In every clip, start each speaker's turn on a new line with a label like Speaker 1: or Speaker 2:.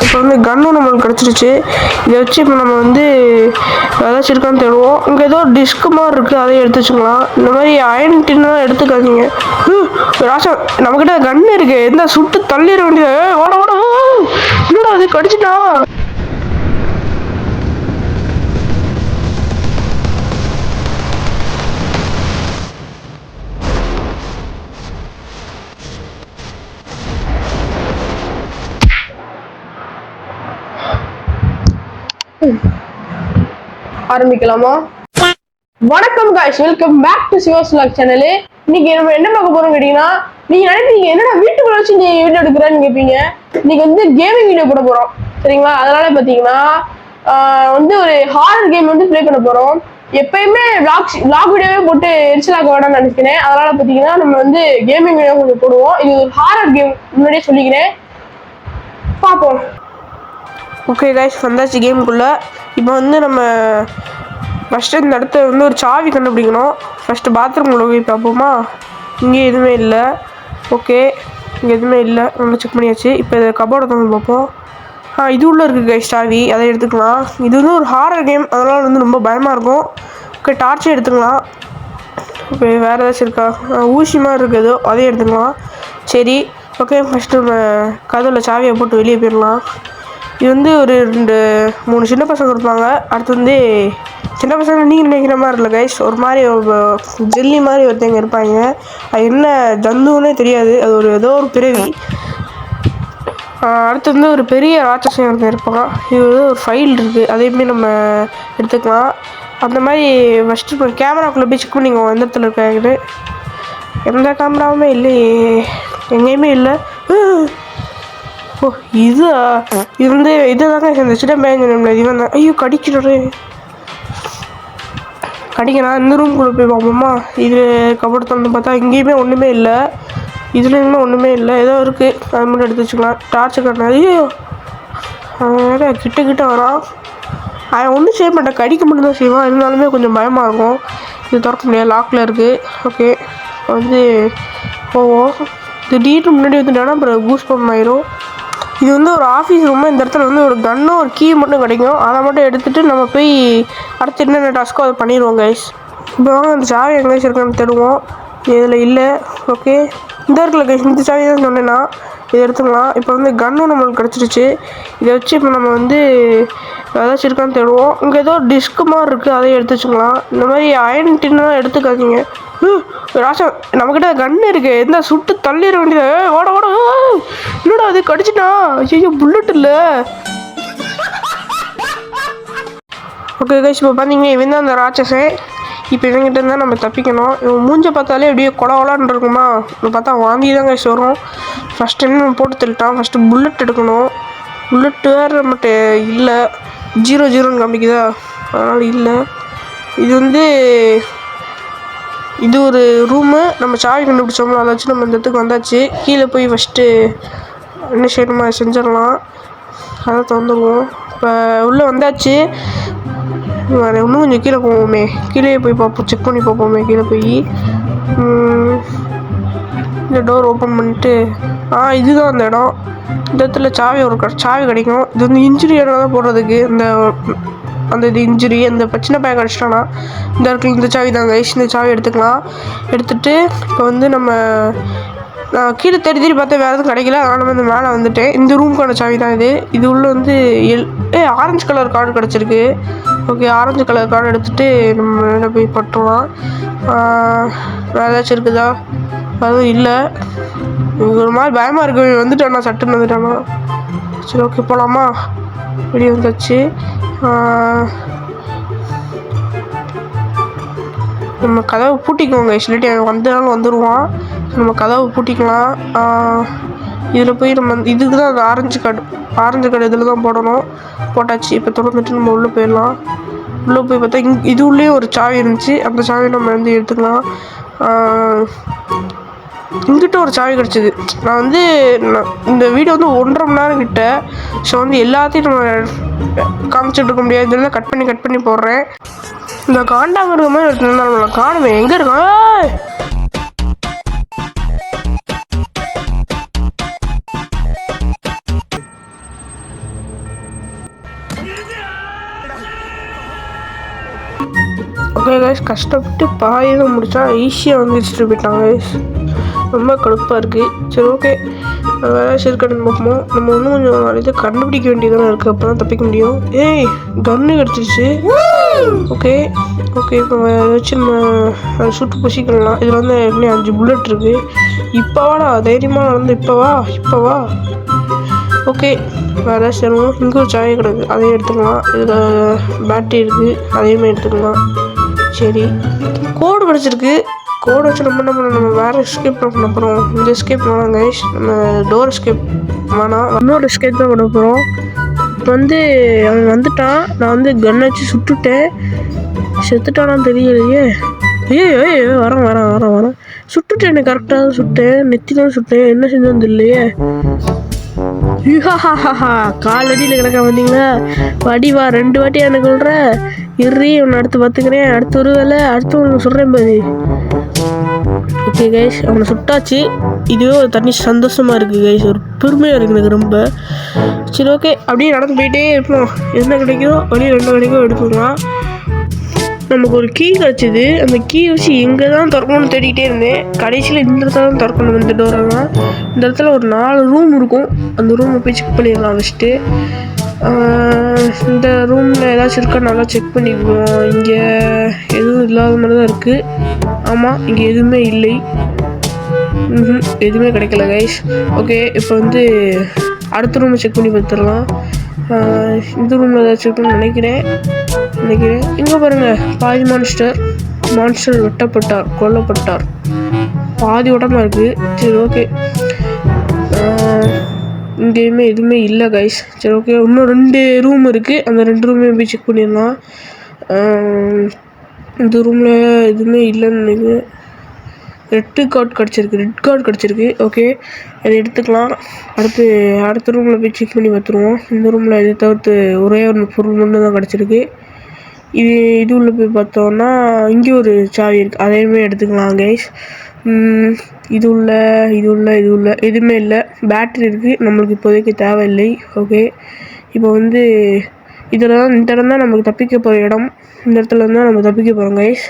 Speaker 1: இப்போ வந்து கன்னும் நம்மளுக்கு கிடச்சிருச்சு. இதை வச்சு இப்போ நம்ம வந்து ஏதாச்சும் இருக்கான்னு தேடுவோம். இங்கே ஏதோ டிஸ்க் மாதிரி இருக்குது, அதையும் எடுத்து வச்சுக்கலாம். இந்த மாதிரி அயன் டின்லாம் எடுத்துக்காதீங்க. ராசா நம்மக்கிட்ட கன்று இருக்கு, எந்த சுட்டு தள்ளிட வேண்டியது. ஓட ஓட என்னடா அது கடிச்சிட்டா. ஆரம்பிக்கலாமா? வணக்கம் guys, welcome back to Siva's vlog channel. இன்னைக்கு நம்ம என்ன பார்க்க போறோம் கேட்டீங்கன்னா, நீங்க நினைப்பீங்க என்னடா வீட்டுக்குள்ள வச்சு நீ வீடியோ எடுக்கிறேன்னு கேட்பீங்க. இன்னைக்கு வந்து கேமிங் வீடியோ போட போறோம், சரிங்களா? அதனால பாத்தீங்கன்னா வந்து ஒரு ஹாரர் கேம் வந்து ப்ளே பண்ண போறோம். எப்பயுமே வ்ளாக் வீடியோவே போட்டு எரிச்சலாக்க வேண்டாம்னு நினைக்கிறேன். அதனால பாத்தீங்கன்னா நம்ம வந்து கேமிங் வீடியோ கொஞ்சம் போடுவோம். இது ஒரு ஹாரர் கேம், முன்னாடியே சொல்லிக்கிறேன், பார்ப்போம். ஓகே கைஸ், வந்தாச்சு கேமுக்குள்ளே. இப்போ வந்து நம்ம ஃபஸ்ட்டு இந்த இடத்த வந்து ஒரு சாவி கண்டுபிடிக்கணும். ஃபஸ்ட்டு பாத்ரூம்குள்ளே போய் பார்ப்போமா? இங்கே எதுவுமே இல்லை. ஓகே, இங்கே எதுவுமே இல்லை, நல்லா செக் பண்ணியாச்சு. இப்போ இதை கபோர்டை வந்து பார்ப்போம். இது உள்ளே இருக்குது கைஸ் சாவி, அதை எடுத்துக்கலாம். இது வந்து ஒரு ஹாரர் கேம், அதனால் வந்து ரொம்ப பயமாக இருக்கும். ஓகே, டார்ச்சும் எடுத்துக்கலாம். ஓகே, வேறு ஏதாச்சும் இருக்கா? ஊசி மாதிரி இருக்குது, அதையும் எடுத்துக்கலாம். சரி, ஓகே, ஃபஸ்ட்டு நம்ம கதவில் சாவியை போட்டு வெளியே போயிடலாம். இது வந்து ஒரு 2-3 சின்ன பசங்க இருப்பாங்க. அடுத்து வந்து சின்ன பசங்க நீங்கள் நினைக்கிற மாதிரி இல்லை கைஸ், ஒரு மாதிரி ஜெல்லி மாதிரி ஒருத்தவங்க இருப்பாங்க. அது என்ன ஜந்துன்னே தெரியாது, அது ஒரு ஏதோ ஒரு பிறவி. அடுத்து வந்து ஒரு பெரிய ராட்சசம் ஒருத்தன் இருப்பான். இது வந்து ஒரு ஃபைல் இருக்குது, அதையுமே நம்ம எடுத்துக்கலாம். அந்த மாதிரி ஃபஸ்ட்டு இப்போ கேமராக்குள்ளே போய் செக் பண்ணிக்கோங்க எந்த இடத்துல இருக்காங்கன்னு. எந்த கேமராவுமே இல்லையே, எங்கேயுமே இல்லை. ஓ, இது வந்து இதுதாங்க இந்த சின்ன பையன் இவன் தான். ஐயோ, கடிக்கிறேன். கடிக்கிறேன். இந்த ரூம்குள்ளே போய் பார்ப்போமா? இது கபோர்டு திறந்து பார்த்தா இங்கேயுமே ஒன்றுமே இல்லை, இதுலேயுமே ஒன்றுமே இல்லை. ஏதோ இருக்குது, அது மட்டும் எடுத்து வச்சுக்கலாம். டார்ச்சு காட்டினா ஐயோ வேறு கிட்ட வரான். அவன் ஒன்றும் செய்ய மாட்டான், கடிக்க மட்டும் தான் செய்வான். இருந்தாலுமே கொஞ்சம் பயமாக இருக்கும். இது திறக்க முடியாது, லாக்கில் இருக்குது. ஓகே, வந்து போவோம். திடீர்னு முன்னாடி வந்துட்டானா அப்புறம் கூஸ் பம்ப் ஆயிரும். இது வந்து ஒரு ஆஃபீஸ் ரூமு. இந்த இடத்துல வந்து ஒரு கன்னும் ஒரு கீ மட்டும் கிடைக்கும். அதை மட்டும் எடுத்துகிட்டு நம்ம போய் அடுத்து என்னென்ன டாஸ்க்கோ அதை பண்ணிடுவோம் கைஸ். இப்போ வாங்க அந்த சாவி எங்கேயாச்சும் இருக்கான்னு தேடுவோம். இதில் இல்லை. ஓகே, இந்த இடத்துல கைஸ் இந்த சாவி தான் சொன்னேன்னா, இதை எடுத்துக்கலாம். இப்போ வந்து கன்னும் நம்மளுக்கு கிடச்சிருச்சு. இதை வச்சு இப்போ நம்ம வந்து ஏதாச்சும் இருக்கான்னு தேடுவோம். இங்கே ஏதோ டிஸ்க் மாதிரி இருக்குது, அதையும் எடுத்து வச்சுக்கலாம். இந்த மாதிரி அயன் டின்லாம் எடுத்துக்காதீங்க. ராசா நம்மக்கிட்ட கன்று இருக்குது, எந்த சுட்டு தள்ளிட வேண்டியது. ஓட ஓட என்னடா அது கடிச்சிட்டா. ஐயோ, புல்லட் இல்லை. ஓகே கைஸ், இப்போ பார்த்தீங்கன்னா இவன் தான் அந்த ராட்சசன். இப்போ இவங்கிட்ட இருந்தால் நம்ம தப்பிக்கணும். இவன் மூஞ்சை பார்த்தாலே அப்படியே கொலான்னு இருக்குமா, இப்போ பார்த்தா வாந்தி தான் கைஸ் வரும். ஃபஸ்ட்டு என்ன போட்டு தள்ளிட்டான். ஃபஸ்ட்டு புல்லட் எடுக்கணும். புல்லட்டு வேறு நம்மகிட்ட இல்லை, 0-0ன்னு காமிக்குதா, அதனால் இல்லை. இது வந்து இது ஒரு ரூமு. நம்ம சாவி கண்டுபிடிச்சோம்னா அதை வச்சு நம்ம இந்த இடத்துக்கு வந்தாச்சு. கீழே போய் ஃபஸ்ட்டு என்ன செய்யணுமா செஞ்சிடலாம். அதை திறந்துடுவோம். இப்போ உள்ளே வந்தாச்சு. வேறு இன்னும் கொஞ்சம் கீழே போவோமே, கீழே போய் பார்ப்போம், செக் பண்ணி பார்ப்போமே. கீழே போய் இந்த டோர் ஓப்பன் பண்ணிட்டு இதுதான் அந்த இடம். இந்த இடத்துல சாவி கிடைக்கும். இது வந்து இன்ஜுரி இடம் தான் போடுறதுக்கு. இது இன்ஜுரி அந்த சின்ன பையன் கிடச்சிட்டானா இந்த இடத்துல இந்த சாவி தான் கைஸ். இந்த சாவி எடுத்துக்கலாம். எடுத்துகிட்டு இப்போ வந்து நம்ம கீழே தேடி பார்த்தா வேறு எதுவும் கிடைக்கல, அதனால் நம்ம இந்த மேலே வந்துட்டேன். இந்த ரூமுக்கான சாவி தான் இது. இது உள்ள வந்து ஆரஞ்சு கலர் கார்டு கிடச்சிருக்கு. ஓகே, ஆரஞ்சு கலர் கார்டு எடுத்துகிட்டு நம்ம மேலே போய் பட்டுருவோம். வேறு ஏதாச்சும் இருக்குதா? அதுவும் இல்லை. ஒரு மாதிரி பயமாக இருக்கு. வந்துட்டானா, சட்டுன்னு வந்துட்டானா. சரி, ஓகே, போகலாமா? வெளியே வந்துச்சு. நம்ம கதவை பூட்டிக்குவோங்க. சொல்லிட்டு வந்தாலும் வந்துடுவான். நம்ம கதவை பூட்டிக்கலாம். இதில் போய் நம்ம இதுக்கு தான் அந்த ஆரஞ்சு கார்டு இதில் தான் போடணும். போட்டாச்சு. இப்போ திறந்துட்டு நம்ம உள்ளே போயிடலாம். உள்ளே போய் பார்த்தா இது உள்ளே ஒரு சாவி இருந்துச்சு. அந்த சாவியை நம்ம வந்து எடுத்துக்கலாம். இங்கிட்ட ஒரு சாவி கிடச்சிது. நான் வந்து இந்த வீடியோ வந்து 1.5 மணி நேரம் கிட்ட. ஸோ வந்து எல்லாத்தையும் நம்ம காமிச்சிட்டு இருக்க முடியாது, இதெல்லாம் கட் பண்ணி போடுறேன். இந்த காண்டாம இருக்க மாதிரி நம்மளை காணுமே, எங்கே இருக்கான்? ஓகே கைஸ், கஷ்டப்பட்டு பாயதான் முடித்தா ஈஸியாக வந்து வச்சுட்டு போயிட்டாங்க கைஸ். ரொம்ப கடுப்பாக இருக்குது. சரி ஓகே, வேறு இருக்கணும்னு பார்ப்போம். நம்ம இன்னும் கொஞ்சம் இது கண்டுபிடிக்க வேண்டியதானே இருக்குது, அப்போ தான் தப்பிக்க முடியும். ஏய், கன்று கிடச்சிருச்சு. ஓகே ஓகே, இப்போ வச்சு நம்ம அதை சுட்டு பொசிக்கலாம். இதில் வந்து இன்னும் 5 புல்லட் இருக்குது. இப்போ வாடா, தைரியமாக நடந்து இப்போ வா. ஓகே, வேறு சேருவோம். இங்கே ஒரு சாயை கிடக்கு, அதையும் எடுத்துக்கலாம். இதில் பேட்டரி இருக்குது, அதையுமே எடுத்துக்கலாம். சரி, கோடு கிடச்சிருக்கு. கோடு வச்சு நம்ம என்ன பண்ணணும், நம்ம வேறு எஸ்கேப் பண்ண போகிறோம். இந்த எஸ்கேப் வேணாம் கைஸ், நம்ம டோர் எஸ்கேப் வேணாம், இன்னொரு எஸ்கேப் தான் பண்ண போகிறோம். இப்போ வந்து அவன் வந்துட்டான். நான் வந்து கன்னை வச்சு சுட்டுட்டேன். செத்துட்டானான்னு தெரியலையே. ஏய் வரேன். சுட்டுட்டேன், எனக்கு கரெக்டாக தான் சுட்டேன். நெத்திலாம் சுட்டேன். என்ன செஞ்சோன்னு தெரியலையே. காலடியில் கிடக்க வந்தீங்களா? வடிவா 2 வாட்டி எனக்கு சொல்கிற. இறி உன்னை அடுத்து பார்த்துக்கிறேன். அடுத்து ஒரு வேலை, அடுத்து ஒன்று சொல்கிறேன் பாரு. ஓகே கைஸ், அவனை சுட்டாச்சு. இதுவே ஒரு தனி சந்தோஷமாக இருக்குது கைஸ், ஒரு பெருமையாக இருக்குது எனக்கு ரொம்ப. சரி ஓகே, அப்படியே நடந்து போயிட்டே இருப்போம். என்ன கிடைக்குதோ வழியில் என்ன கிடைக்கோ எடுத்துக்கலாம். நமக்கு ஒரு கீ கிடச்சிது. அந்த கீ வச்சு எங்கே தான் திறக்கணும்னு தேடிக்கிட்டே இருந்தேன். கடைசியில் இந்த இடத்துல தான் திறக்கணும். இந்த டோரெல்லாம் இந்த இடத்துல ஒரு 4 ரூம் இருக்கும். அந்த ரூமை போய் செக் பண்ணிடலாம் ஃபஸ்ட்டு. இந்த ரூமில் ஏதாச்சும் இருக்கா நல்லா செக் பண்ணிக்குவோம். இங்கே எதுவும் இல்லாத மாதிரி தான் இருக்குது. ஆமாம், இங்கே எதுவுமே இல்லை. எதுவுமே கிடைக்கல கைஸ். ஓகே, இப்போ வந்து அடுத்த ரூமை செக் பண்ணி பார்த்துடலாம். இந்த ரூமில் ஏதாச்சும் இருக்குன்னு நினைக்கிறேன். இங்கே பாருங்கள், பாதி மான்ஸ்டர் கொல்லப்பட்டார். பாதி உடம்பா இருக்குது. சரி ஓகே, இங்கேயுமே எதுவுமே இல்லை கைஸ். சரி ஓகே, இன்னும் 2 ரூம் இருக்குது. அந்த 2 ரூமே போய் செக் பண்ணிடலாம். இந்த ரூமில் எதுவுமே இல்லைன்னு நினைக்கிறேன். ரெட் கார்டு கிடச்சிருக்கு. ஓகே, அதை எடுத்துக்கலாம். அடுத்த ரூமில் போய் செக் பண்ணி பார்த்துருவோம். இந்த ரூமில் இதை தவிர்த்து ஒரே ஒரு பொருள் மட்டும் தான் கிடச்சிருக்கு. இது உள்ள போய் பார்த்தோன்னா இங்கே ஒரு சாவி இருக்குது, அதையுமே எடுத்துக்கலாம் கைஸ். இது உள்ள எதுவுமே இல்லை. பேட்டரி இருக்குது, நம்மளுக்கு இப்போதைக்கு தேவையில்லை. ஓகே, இப்போ வந்து இந்த இடம் தான் நமக்கு தப்பிக்க போகிற இடம். இந்த இடத்துல இருந்தால் நம்ம தப்பிக்க போகிறோம் கைஸ்.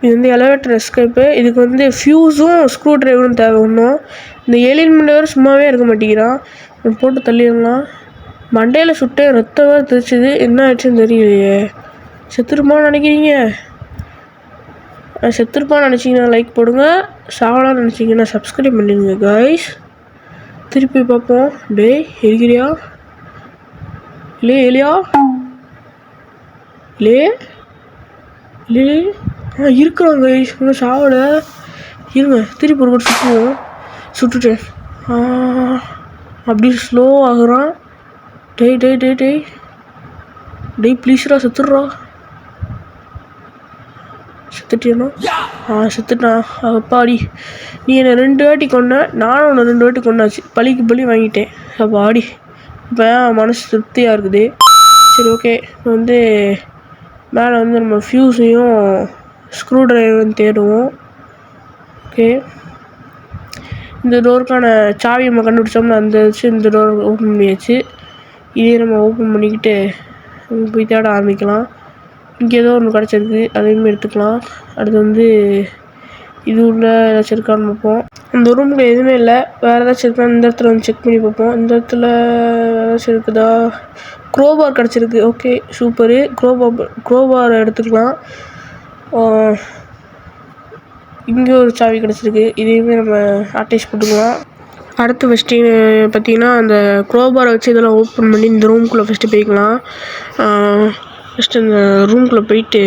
Speaker 1: இது வந்து எலவேட்டர் எஸ்கேப்பு. இதுக்கு வந்து ஃபியூஸும் ஸ்க்ரூ ட்ரைவரும் தேவை. ஒன்றும் இந்த ஏலியன் மண்டவர் சும்மாவே இருக்க மாட்டேங்கிறான். போட்டு தள்ளிடலாம். மண்டையில் சுட்டு ரத்தமாக தெரிச்சுது. என்ன ஆயிடுச்சுன்னு தெரியலையே. செத்துருப்பான்னு நினச்சிங்கன்னா லைக் போடுங்க. சாவலான்னு நினச்சிங்கன்னா சப்ஸ்கிரைப் பண்ணிடுங்க கைஸ். திருப்பி பார்ப்போம். டேய், இருக்கிறியா? இல்லையா? இருக்கிறாங்க கைஸ், இன்னும் சாவலை. இருங்க, திருப்பி ஒரு சுட்டுட்டேன். அப்படி ஸ்லோ ஆகுறான். டேய் ப்ளீஸ்ரா, செத்துட்டியானோ? செத்துட்டான். அப்பாடி, நீ என்னை 2 வாட்டி கொன்ன, நானும் உன்னை 2 வாட்டி கொண்டாச்சு. பழி வாங்கிட்டேன். அப்பாடி, இப்போ மனசு திருப்தியாக இருக்குது. சரி ஓகே, இப்போ வந்து மேலே வந்து நம்ம ஃபியூஸையும் ஸ்க்ரூ ட்ரைவரும் தேடுவோம். ஓகே, இந்த டோருக்கான சாவி நம்ம கண்டுபிடிச்சோம்னா அந்த வச்சு இந்த டோர் ஓப்பன் பண்ணியாச்சு. இதே நம்ம ஓப்பன் பண்ணிக்கிட்டு போய் தேட ஆரம்பிக்கலாம். இங்கே ஏதோ ஒன்று கிடச்சிருக்கு, அதையுமே எடுத்துக்கலாம். அடுத்து வந்து இது உள்ள ஏதாச்சும் இருக்கான்னு பார்ப்போம். அந்த ரூமில் எதுவுமே இல்லை. வேறு ஏதாச்சும் இருக்கான்னு இந்த இடத்துல வந்து செக் பண்ணி பார்ப்போம். இந்த இடத்துல ஏதாச்சும் இருக்குதா? க்ரோபார் கிடச்சிருக்கு. Okay, super. க்ரோபார் எடுத்துக்கலாம். இங்கே ஒரு சாவி கிடச்சிருக்கு, இதையுமே நம்ம அட்டாச் போட்டுக்கலாம். அடுத்து ஃபஸ்ட்டு பார்த்திங்கன்னா அந்த க்ரோபாரை வச்சு இதெல்லாம் ஓப்பன் பண்ணி இந்த ரூம்குள்ளே ஃபஸ்ட்டு போய்க்கலாம். ஃபஸ்ட்டு இந்த ரூம்குள்ளே போயிட்டு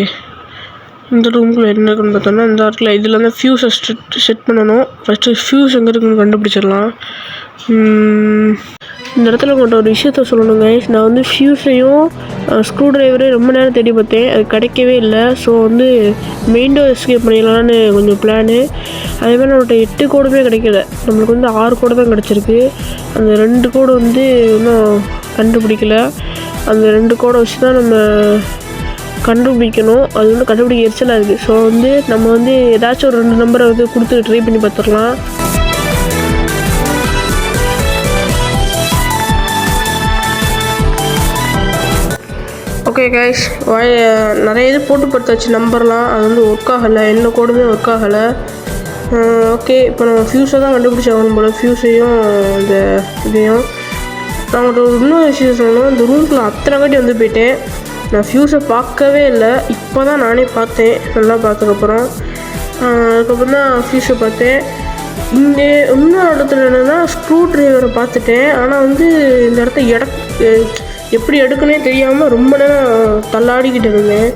Speaker 1: இந்த ரூம்குள்ளே என்ன இருக்குன்னு பார்த்தோம்னா இந்த இடத்துல இதில் வந்து ஃபியூஸை செட் பண்ணணும். ஃபஸ்ட்டு ஃபியூஸ் எங்கே இருக்குன்னு கண்டுபிடிச்சிடலாம். இந்த இடத்துல உங்கள்கிட்ட ஒரு விஷயத்த சொல்லணுங்க. நான் வந்து ஃபியூஸையும் ஸ்க்ரூ ட்ரைவரையும் ரொம்ப நேரம் தேடி பார்த்தேன், அது கிடைக்கவே இல்லை. ஸோ வந்து மெயின் டோர் எஸ்கேப் பண்ணிடலான்னு கொஞ்சம் பிளானு. அதேமாதிரி நம்மள்கிட்ட 8 கோடுமே கிடைக்கல, நம்மளுக்கு வந்து 6 கோடு தான் கிடச்சிருக்கு. அந்த 2 கோடு வந்து இன்னும் கண்டுபிடிக்கல. அந்த 2 கோடை வச்சு தான் நம்ம கண்டுபிடிக்கணும். அது வந்து கண்டுபிடிக்க எரிச்சலாக இருக்குது. ஸோ வந்து நம்ம வந்து ஏதாச்சும் ஒரு 2 நம்பரை வந்து கொடுத்து ட்ரை பண்ணி பார்த்துடலாம். ஓகே கைஸ், நிறைய இது போட்டு பார்த்தாச்சு நம்பர்லாம், அது வந்து ஒர்க் ஆகலை, எந்த கோடுமே ஒர்க் ஆகலை. ஓகே, இப்போ நம்ம ஃபியூஸை தான் கண்டுபிடிச்சாகணும் போல், ஃபியூஸையும் இந்த இதையும். நான் உங்கள்கிட்ட இன்னொரு விஷயம் சொல்லணும், இந்த ரூம்குள்ளே அத்தனை வாட்டி வந்து போயிட்டேன், நான் ஃபியூஸை பார்க்கவே இல்லை, இப்போ தான் நானே பார்த்தேன், நல்லா பார்த்ததுக்கப்புறம். அதுக்கப்புறம் தான் ஃபியூஸை பார்த்தேன். இங்கே இன்னொரு இடத்துல என்னென்னா ஸ்க்ரூ ட்ரைவரை பார்த்துட்டேன், ஆனால் வந்து இந்த இடத்த எப்படி எடுக்கனே தெரியாமல் ரொம்ப நேரம் தள்ளாடிக்கிட்டு இருந்தேன்.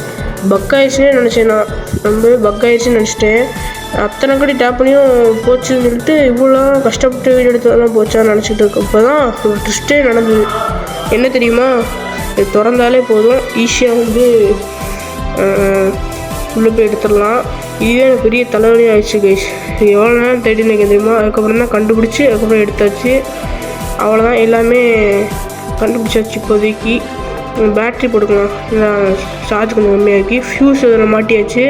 Speaker 1: பக் ஆயிடுச்சுன்னே நினச்சேன், நான் ரொம்ப பக் ஆயிடுச்சுன்னு நினச்சிட்டேன். அத்தனை கடி டேப் பண்ணியும் போச்சுன்னு சொல்லிட்டு இவ்வளோ கஷ்டப்பட்டு வீடு எடுத்ததெல்லாம் போச்சான்னு நினச்சிட்டு இருக்கப்போ தான் ஒரு ட்விஸ்டே நடந்தது. என்ன தெரியுமா, இது திறந்தாலே போதும், ஈஸியாக வந்து உள்ளே போய் எடுத்துடலாம். இதுவே எனக்கு பெரிய தலைவலி ஆயிடுச்சு கைஸ். எவ்வளோ நேரம் தேடினேன் தெரியுமா, அதுக்கப்புறம் தான் கண்டுபிடிச்சி அதுக்கப்புறம் எடுத்தாச்சு. அவ்வளோதான், எல்லாமே கண்டுபிடிச்சாச்சு. இப்போதைக்கு பேட்ரி போட்டுக்கலாம், சார்ஜ் கொஞ்சம் கம்மியாக்கி ஃபியூஸ் அதில் மாட்டியாச்சு.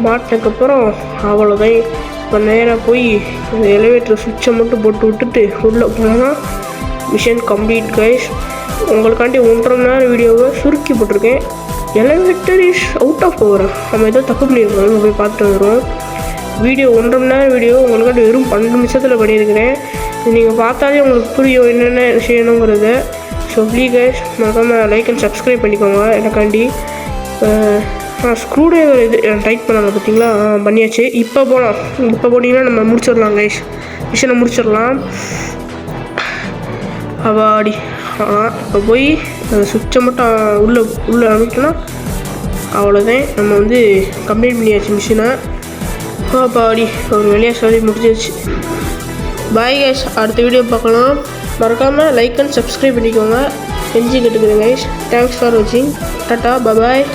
Speaker 1: மாட்டினதுக்கப்புறம் அவ்வளோதான். இப்போ நேராக போய் இந்த எலிவேட்டர் சுவிட்சை மட்டும் போட்டு விட்டுட்டு உள்ளே போனால் மிஷன் கம்ப்ளீட் கைஸ். உங்களுக்காண்டி 1.5 மணி நேரம் வீடியோவை சுருக்கி போட்டிருக்கேன். Elevator is out of power, நம்ம ஏதோ தப்பு பண்ணியிருக்கோம், நம்ம போய் பார்த்துட்டு வந்துடும். வீடியோ 1.5 மணி நேரம் வீடியோ உங்களுக்காண்டி வெறும் 12 நிமிஷத்தில் பண்ணியிருக்கிறேன். நீங்கள் பார்த்தாலே உங்களுக்கு புரியும் என்னென்ன செய்யணுங்கிறத. ஸோ ப்ளீஸ் கைஸ், மறக்காமல் லைக் அண்ட் சப்ஸ்கிரைப் பண்ணிக்கோங்க எனக்காண்டி. ஸ்க்ரூ ட்ரைவர் இது டைட் பண்ணாங்க பார்த்தீங்களா, பண்ணியாச்சு. இப்போ போனீங்கன்னா நம்ம முடிச்சிடலாம் கைஸ், மிஷினை முடிச்சிடலாம். அவாடி இப்போ போய் சுவிட்சை மட்டும் உள்ளே அமைக்கணும், அவ்வளோதான். நம்ம வந்து கம்ப்ளீட் பண்ணியாச்சு மிஷினை. அப்பாடி ஒரு வெளியே சொல்லி முடிஞ்சிருச்சு. பாய் கைஸ், அடுத்த வீடியோ பார்க்கலாம். மறக்காமல் லைக் அண்ட் சப்ஸ்கிரைப் பண்ணிக்கோங்க, கெஞ்சி கேட்டுக்கிறேன் கைஸ். தேங்க்ஸ் ஃபார் வாட்சிங். டாட்டா, பாய்.